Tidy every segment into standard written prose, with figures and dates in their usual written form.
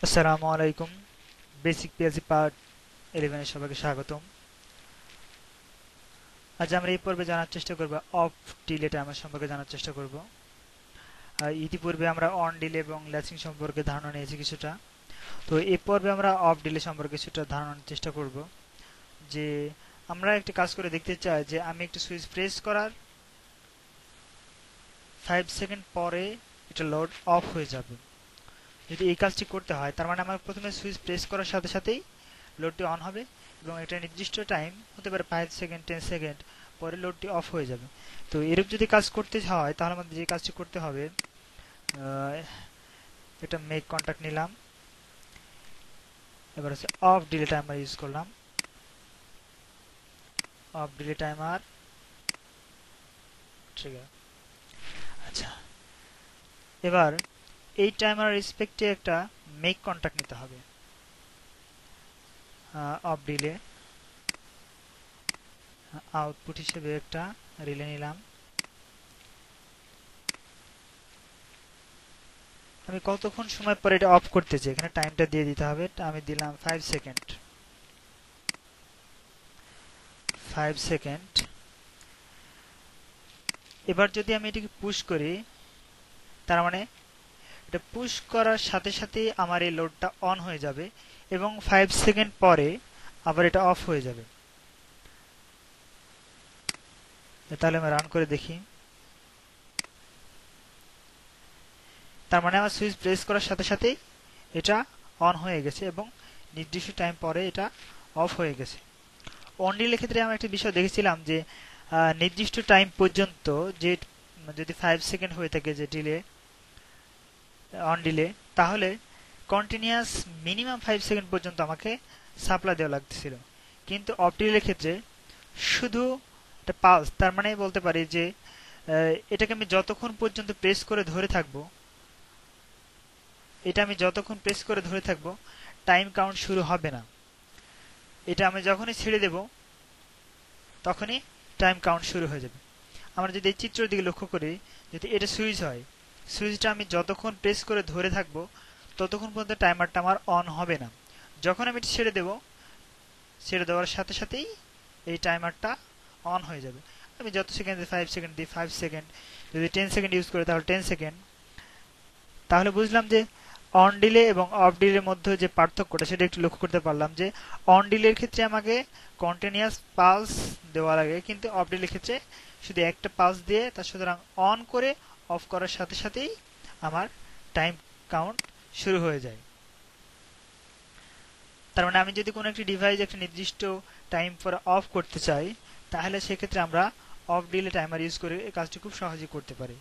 আসসালামু আলাইকুম। Basic PLC part 11 এ সবাইকে স্বাগতম। আজ আমরা এই পর্বে জানার চেষ্টা করব অফ ডিলে টাইমার সম্পর্কে জানার চেষ্টা করব। ইতিপূর্বে আমরা অন ডিলে এবং ল্যাচিং সম্পর্কে ধারণা নিয়েছি কিছুটা। তো এই পর্বে আমরা অফ ডিলে সম্পর্কে কিছুটা ধারণা নেওয়ার চেষ্টা করব। যে আমরা একটি কাজ করে দেখতে চাই যে আমি একটি সুইচ প্রেস করার 5 সেকেন্ড পরে এটা লোড অফ হয়ে যাবে। যদি এই কাজটি করতে হয় তার মানে আমার প্রথমে সুইচ প্রেস করার সাথে সাথেই লোডটি অন হবে এবং একটা নির্দিষ্ট টাইম হতে পারে 5 সেকেন্ড 10 সেকেন্ড পরে লোডটি অফ হয়ে যাবে। তো এরূপ যদি কাজ করতে হয় তাহলে আমাদের যে কাজটি করতে হবে, এটা মেক কন্টাক্ট নিলাম, এবার হচ্ছে অফ ডিলে টাইমার ইউজ করলাম। Of delay timer trigger. আচ্ছা, এবার এই টাইমার রেসপেক্টে একটা মেক কন্টাক্ট নিতে হবে। অফ ডিলে আউটপুট হিসেবে একটা রিলে নিলাম। আমি কতক্ষণ সময় পরে এটা অফ করতে চাই এখানে টাইমটা দিয়ে দিতে হবে। আমি দিলাম 5 সেকেন্ড। 5 সেকেন্ড। এবার যদি আমি এটাকে পুশ করি তার মানে এটা পুশ করার সাথে সাথে আমার এই লোডটা অন হয়ে যাবে এবং 5 সেকেন্ড পরে আবার এটা অফ হয়ে যাবে। তাহলে আমি রান করে দেখি। তার মানে আমার সুইচ প্রেস করার সাথে সাথেই এটা অন হয়ে গেছে এবং নির্দিষ্ট টাইম পরে এটা অফ হয়ে গেছে। অন ডিলের ক্ষেত্রে আমরা একটা বিষয় দেখেছিলাম যে নির্দিষ্ট টাইম পর্যন্ত যে যদি 5 সেকেন্ড হয়ে থাকে যে ডিলে অন ডিলে, তাহলে কন্টিনিউয়াস মিনিমাম 5 সেকেন্ড পর্যন্ত আমাকে সাপ্লাই দেওয়া লাগতেছিল। কিন্তু অফ ডিলের ক্ষেত্রে শুধু একটা পালস, তার মানে বলতে পারি যে এটাকে আমি যতক্ষণ পর্যন্ত প্রেস করে ধরে থাকবো, এটা আমি যতক্ষণ প্রেস করে ধরে থাকবো টাইম কাউন্ট শুরু হবে না। এটা আমি যখনই ছেড়ে দেব তখনই টাইম কাউন্ট শুরু হয়ে যাবে। আমরা যদি এই চিত্রের দিকে লক্ষ্য করি, যদি এটা সুইচ হয়, সুইচটা আমি যতক্ষণ প্রেস করে ধরে থাকবো ততক্ষণ পর্যন্ত টাইমারটা আমার অন হবে না। যখন আমি এটা ছেড়ে দেব, ছেড়ে দেওয়ার সাথে সাথেই এই টাইমারটা অন হয়ে যাবে। আমি যত সেকেন্ড 5 সেকেন্ড দিই 5 সেকেন্ড, যদি 10 সেকেন্ড ইউজ করি তাহলে 10 সেকেন্ড। তাহলে বুঝলাম যে অন ডিলে এবং অফ ডিলের মধ্যে যে পার্থক্যটা সেটা একটু লক্ষ্য করতে পারলাম যে অন ডিলের ক্ষেত্রে আমাকে কন্টিনিউয়াস পালস দেওয়া লাগে, কিন্তু অফ ডিলের ক্ষেত্রে শুধু একটা পালস দিয়ে তা সুতরাং অন করে অফ করার সাথে সাথেই আমার টাইম কাউন্ট শুরু হয়ে যায়। তার মানে আমি যদি কোনো একটি ডিভাইস একটা নির্দিষ্ট টাইম পরে অফ করতে চাই তাহলে সেক্ষেত্রে আমরা অফ ডিলে টাইমার ইউজ করে এই কাজটি খুব সহজেই করতে পারি।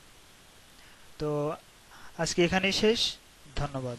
তো আজকে এখানেই শেষ। ধন্যবাদ।